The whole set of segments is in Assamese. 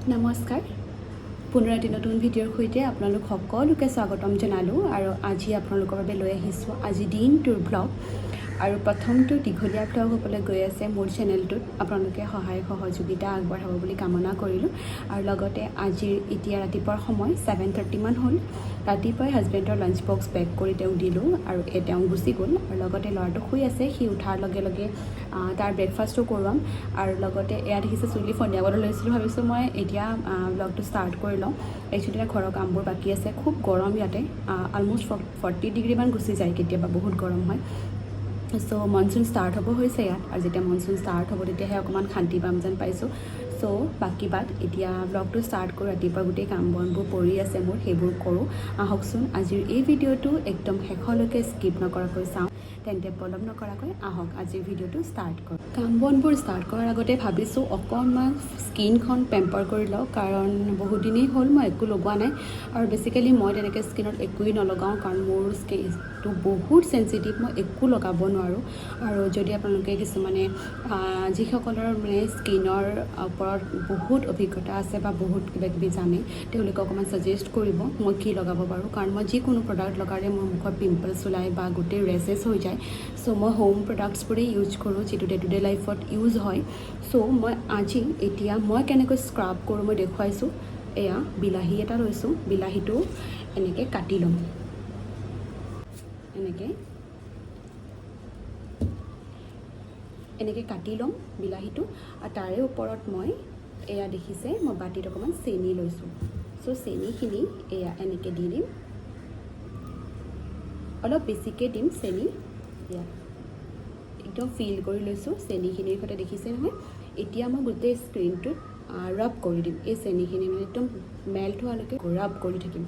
নমস্কাৰ পুনৰ এটি নতুন ভিডিঅ'ৰ সৈতে আপোনালোক সকলোকে স্বাগতম জনালোঁ আৰু আজি আপোনালোকৰ বাবে লৈ আহিছোঁ আজি দিনটোৰ ব্লগ আৰু প্ৰথমটো দীঘলীয়া ব্লগ হ'বলৈ গৈ আছে মোৰ চেনেলটোত আপোনালোকে সহায় সহযোগিতা আগবঢ়াব বুলি কামনা কৰিলোঁ আৰু লগতে আজিৰ এতিয়া ৰাতিপুৱাৰ সময় 7:30 মান হ'ল ৰাতিপুৱাই হাজবেণ্ডৰ লাঞ্চ বক্স পেক কৰি তেওঁ দিলোঁ আৰু তেওঁ গুচি গ'ল আৰু লগতে ল'ৰাটো শুই আছে সি উঠাৰ লগে লগে তাৰ ব্ৰেকফাষ্টটো কৰোৱাম আৰু লগতে এয়া দেখিছে চুলি ফন্দিয়াবলৈ লৈছিলোঁ ভাবিছোঁ মই এতিয়া ব্লগটো ষ্টাৰ্ট কৰি লওঁ একচুৱেলি ঘৰৰ কামবোৰ বাকী আছে খুব গৰম ইয়াতে অলম'ষ্ট 40 ডিগ্ৰীমান গুচি যায় কেতিয়াবা বহুত গৰম হয় চ' মনচুন ষ্টাৰ্ট হ'ব হৈছে ইয়াত আৰু যেতিয়া মনচুন ষ্টাৰ্ট হ'ব তেতিয়াহে অকণমান শান্তি পাম যেন পাইছোঁ চ' বাকী বাদ এতিয়া ব্লগটো ষ্টাৰ্ট কৰোঁ ৰাতিপুৱা গোটেই কাম বনবোৰ পৰি আছে মোৰ সেইবোৰ কৰোঁ আহকচোন আজিৰ এই ভিডিঅ'টো একদম শেষলৈকে স্কিপ নকৰাকৈ চাওঁ তেন্তে পলম নকৰাকৈ আহক আজিৰ ভিডিঅ'টো ষ্টাৰ্ট কৰোঁ কাম বনবোৰ ষ্টাৰ্ট কৰাৰ আগতে ভাবিছোঁ অকণমান স্কিনখন পেম্পাৰ কৰি লওঁ কাৰণ বহুত দিনেই হ'ল মই একো লগোৱা নাই আৰু বেছিকেলি মই তেনেকৈ স্কিনত একোৱেই নলগাওঁ কাৰণ মোৰ স্কিনটো বহুত চেঞ্চিটিভ মই একো লগাব নোৱাৰোঁ আৰু যদি আপোনালোকে কিছুমানে যিসকলৰ মানে স্কিনৰ ওপৰত বহুত অভিজ্ঞতা আছে বা বহুত কিবাকিবি জানে তেওঁলোকে অকণমান ছাজেষ্ট কৰিব মই কি লগাব পাৰোঁ কাৰণ মই যিকোনো প্ৰডাক্ট লগালে মোৰ মুখত পিম্পলছ ওলায় বা গোটেই ৰেচেছ হৈ যায় চ' মই হোম প্ৰডাক্টছবোৰেই ইউজ কৰোঁ যিটো ডে টু ডে লাইফত ইউজ হয় চ' মই আজি এতিয়া মই কেনেকৈ স্ক্ৰাব কৰোঁ মই দেখুৱাইছোঁ এয়া বিলাহী এটা লৈছোঁ বিলাহীটো এনেকৈ কাটি ল'ম এনেকৈ কাটি ল'ম বিলাহীটো আৰু তাৰে ওপৰত মই এয়া দেখিছে মই বাতিত অকণমান চেনি লৈছোঁ চ' চেনিখিনি এয়া এনেকৈ দি দিম অলপ বেছিকৈ দিম চেনি এয়া একদম ফিল কৰি লৈছোঁ চেনিখিনিৰ সৈতে দেখিছে নহয় এতিয়া মই গোটেই স্ক্ৰীনটোত ৰাব কৰি দিম এই চেনিখিনি মানে একদম মেল্ট হোৱালৈকে ৰাব কৰি থাকিম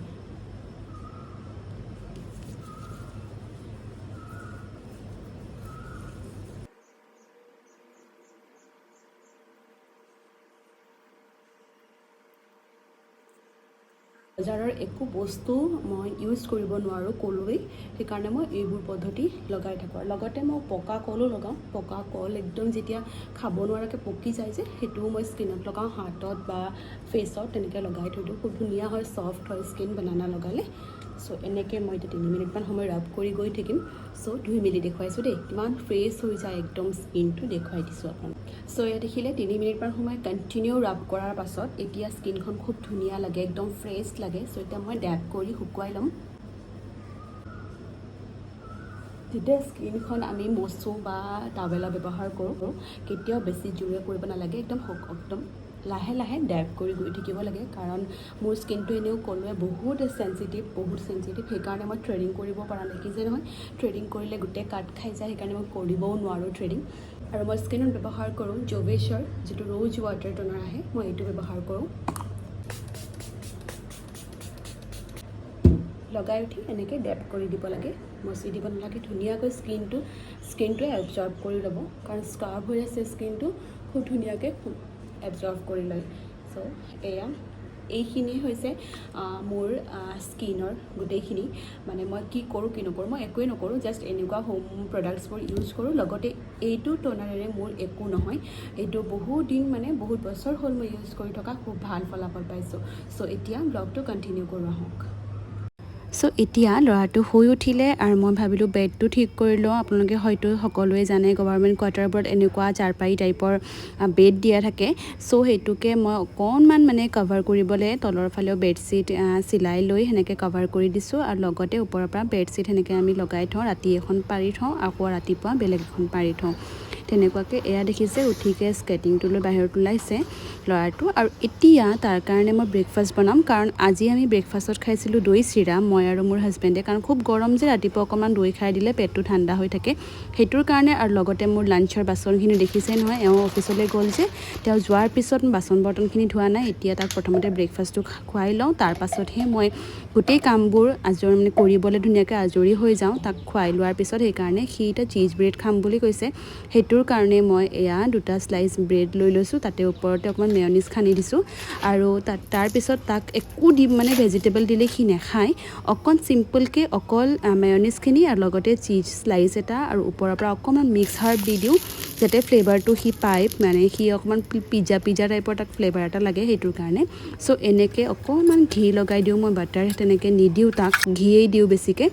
বজাৰৰ একো বস্তু মই ইউজ কৰিব নোৱাৰোঁ ক'লোৱেই সেইকাৰণে মই এইবোৰ পদ্ধতি লগাই থাকোঁ আৰু লগতে মই পকা কলো লগাওঁ পকা কল একদম যেতিয়া খাব নোৱাৰাকৈ পকি যায় যে সেইটোও মই স্কিনত লগাওঁ হাতত বা ফেচত তেনেকৈ লগাই থৈ দিওঁ খুব ধুনীয়া হয় চফ্ট হয় স্কিন বানানা লগালে চ' এনেকৈ মই এতিয়া 3 মিনিটমান সময় ৰাব কৰি গৈ থাকিম চ' ধুই মেলি দেখুৱাইছোঁ দেই কিমান ফ্ৰেছ হৈ যায় একদম স্কিনটো দেখুৱাই দিছোঁ আপোনাক চ' এয়া দেখিলে 3 মিনিটমান সময় কণ্টিনিউ ৰাব কৰাৰ পাছত এতিয়া স্কিনখন খুব ধুনীয়া লাগে একদম ফ্ৰেছ লাগে চ' এতিয়া মই ডেপ কৰি শুকুৱাই ল'ম যেতিয়া স্কিনখন আমি মচোঁ বা টাৱেলা ব্যৱহাৰ কৰোঁ কেতিয়াও বেছি জোৰে কৰিব নালাগে একদম লাহে লাহে ডেপ কৰি গৈ থাকিব লাগে কাৰণ মোৰ স্কিনটো এনেও ক'লোৱে বহুত চেঞ্চিটিভ সেইকাৰণে মই থ্ৰেডিং কৰিব পৰা নাই কি যে নহয় থ্ৰেডিং কৰিলে গোটেই কাট খাই যায় সেইকাৰণে মই কৰিবও নোৱাৰোঁ থ্ৰেডিং আৰু মই স্কিনত ব্যৱহাৰ কৰোঁ জোভেছৰ যিটো ৰ'জ ৱাটাৰ টনাৰ আহে মই এইটো ব্যৱহাৰ কৰোঁ লগাই উঠি এনেকৈ ডেপ কৰি দিব লাগে মচি দিব নালাগে ধুনীয়াকৈ স্কিনটোৱে এবজৰ্ব কৰি ল'ব কাৰণ স্কাৰ্ব হৈ আছে স্কিনটো খুব ধুনীয়াকৈ এবজৰ্ব কৰি লয় চ' এয়া এইখিনিয়ে হৈছে মোৰ স্কিনৰ গোটেইখিনি মানে মই কি কৰোঁ কি নকৰোঁ মই একোৱেই নকৰোঁ জাষ্ট এনেকুৱা হোম প্ৰডাক্টছবোৰ ইউজ কৰোঁ লগতে এইটো টনাৰেৰে মোৰ একো নহয় এইটো বহুত দিন মানে বহুত বছৰ হ'ল মই ইউজ কৰি থকা খুব ভাল ফলাফল পাইছোঁ চ' এতিয়া ব্লগটো কণ্টিনিউ কৰোঁ আহক চ' এতিয়া ল'ৰাটো শুই উঠিলে আৰু মই ভাবিলোঁ বেডটো ঠিক কৰি লওঁ আপোনালোকে হয়তো সকলোৱে জানে গভৰ্ণমেণ্ট কোৱাৰ্টাৰবোৰত এনেকুৱা চাৰপাই টাইপৰ বেড দিয়া থাকে চ' সেইটোকে মই অকণমান মানে কভাৰ কৰিবলৈ তলৰ ফালেও বেডশ্বীট চিলাই লৈ সেনেকৈ কভাৰ কৰি দিছোঁ আৰু লগতে ওপৰৰ পৰা বেডশ্বীট সেনেকৈ আমি লগাই থওঁ ৰাতি এখন পাৰি থওঁ আকৌ ৰাতিপুৱা বেলেগ এখন পাৰি থওঁ তেনেকুৱাকৈ এয়া দেখিছে উঠিকে স্কেটিংটোলৈ বাহিৰত ওলাইছে ল'ৰাটো আৰু এতিয়া তাৰ কাৰণে মই ব্ৰেকফাষ্ট বনাম কাৰণ আজি আমি ব্ৰেকফাষ্টত খাইছিলোঁ দৈ চিৰা মই আৰু মোৰ হাজবেণ্ডে কাৰণ খুব গৰম যে ৰাতিপুৱা অকণমান দৈ খাই দিলে পেটটো ঠাণ্ডা হৈ থাকে সেইটোৰ কাৰণে আৰু লগতে মোৰ লাঞ্চৰ বাচনখিনি দেখিছে নহয় এওঁ অফিচলৈ গ'ল যে তেওঁ যোৱাৰ পিছত বাচন বৰ্তনখিনি ধোৱা নাই এতিয়া তাক প্ৰথমতে ব্ৰেকফাষ্টটো খুৱাই লওঁ তাৰ পাছতহে মই গোটেই কামবোৰ মানে কৰিবলৈ ধুনীয়াকৈ আজৰি হৈ যাওঁ তাক খুৱাই লোৱাৰ পিছত সেইকাৰণে সি এতিয়া চীজ ব্ৰেড খাম বুলি কৈছে সেইটোৰ সেইটোৰ কাৰণে মই এয়া দুটা স্লাইচ ব্ৰেড লৈ লৈছোঁ তাতে ওপৰতে অকণমান মেয়নিজ সানি দিছোঁ আৰু তাৰপিছত তাক একো দি মানে ভেজিটেবল দিলে সি নাখায় অকণ চিম্পলকৈ অকল মেয়নিজখিনি আৰু লগতে চিজ স্লাইচ এটা আৰু ওপৰৰ পৰা অকণমান মিক্স হাৰ্ব দি দিওঁ যাতে ফ্লেভাৰটো সি পায় মানে সি অকণমান পিজ্জা টাইপৰ তাক ফ্লেভাৰ এটা লাগে সেইটোৰ কাৰণে চ' এনেকৈ অকণমান ঘি লগাই দিওঁ মই বাটাৰ তেনেকৈ নিদিওঁ তাক ঘিয়েই দিওঁ বেছিকৈ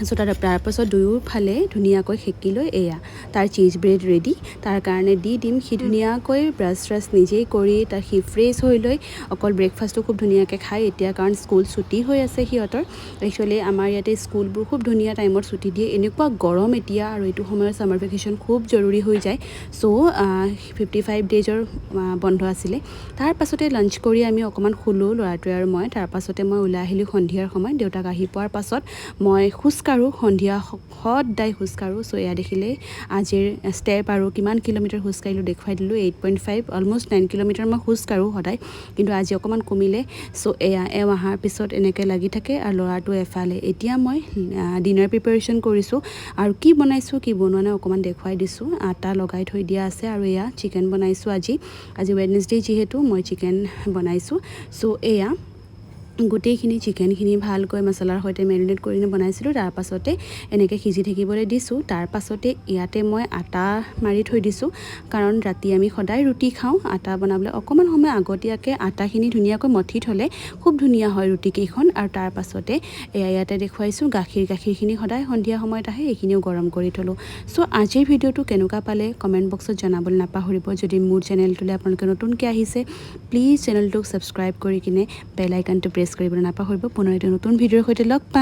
চ' তাৰপাছত দুয়োফালে ধুনীয়াকৈ সেকি লৈ এয়া তাৰ চিজ ব্ৰেড ৰেডি তাৰ কাৰণে দি দিম সি ধুনীয়াকৈ ব্ৰাছ নিজেই কৰি তাৰ সি ফ্ৰেছ হৈ লৈ অকল ব্ৰেকফাষ্টটো খুব ধুনীয়াকৈ খায় এতিয়া কাৰণ স্কুল ছুটি হৈ আছে সিহঁতৰ একচুৱেলি আমাৰ ইয়াতে স্কুলবোৰ খুব ধুনীয়া টাইমত ছুটি দিয়ে এনেকুৱা গৰম এতিয়া আৰু এইটো সময়ত ছামাৰ ভেকেশ্যন খুব জৰুৰী হৈ যায় চ' 55 ডেজৰ বন্ধ আছিলে তাৰ পাছতে লাঞ্চ কৰি আমি অকণমান শুলোঁ ল'ৰাটোৱে আৰু মই তাৰপাছতে মই ওলাই আহিলোঁ সন্ধিয়াৰ সময়ত দেউতাক আহি পোৱাৰ পাছত মই খোজকাঢ়োঁ সন্ধিয়া সদায় খোজকাঢ়োঁ চ' এয়া দেখিলে আজিৰ ষ্টেপ আৰু কিমান কিলোমিটাৰ খোজকাঢ়িলোঁ দেখুৱাই দিলোঁ 8.5 অলমষ্ট 9 কিলোমিটাৰ মই খোজকাঢ়োঁ সদায় কিন্তু আজি অকণমান কমিলে চ' এওঁ অহাৰ পিছত এনেকৈ লাগি থাকে আৰু ল'ৰাটো এফালে এতিয়া মই ডিনাৰ প্ৰিপাৰেশ্যন কৰিছোঁ আৰু কি বনাইছোঁ কি বনোৱা নাই অকণমান দেখুৱাই দিছোঁ আটা লগাই থৈ দিয়া আছে আৰু এয়া চিকেন বনাইছোঁ আজি ৱেডনেছডে যিহেতু মই চিকেন বনাইছোঁ চ' এয়া গোটেইখিনি চিকেনখিনি ভালকৈ মছলাৰ সৈতে মেৰিনেট কৰি বনাইছিলোঁ তাৰপাছতে এনেকৈ সিজি থাকিবলৈ দিছোঁ তাৰপাছতে ইয়াতে মই আটা মাৰি থৈ দিছোঁ কাৰণ ৰাতি আমি সদায় ৰুটি খাওঁ আটা বনাবলৈ অকণমান সময় আগতীয়াকৈ আটাখিনি ধুনীয়াকৈ মঠি থ'লে খুব ধুনীয়া হয় ৰুটিকেইখন আৰু তাৰপাছতে ইয়াতে দেখুৱাইছোঁ গাখীৰখিনি সদায় সন্ধিয়া সময়ত আহে এইখিনিও গৰম কৰি থ'লোঁ চ' আজিৰ ভিডিঅ'টো কেনেকুৱা পালে কমেণ্ট বক্সত জনাবলৈ নাপাহৰিব যদি মোৰ চেনেলটোলৈ আপোনালোকে নতুনকৈ আহিছে প্লিজ চেনেলটোক ছাবস্ক্ৰাইব কৰি কিনে বেল আইকনটো প্ৰেছ কৰিবলৈ নাপাহৰিব পুনৰ এটা নতুন ভিডিঅ'ৰ সৈতে লগ পাম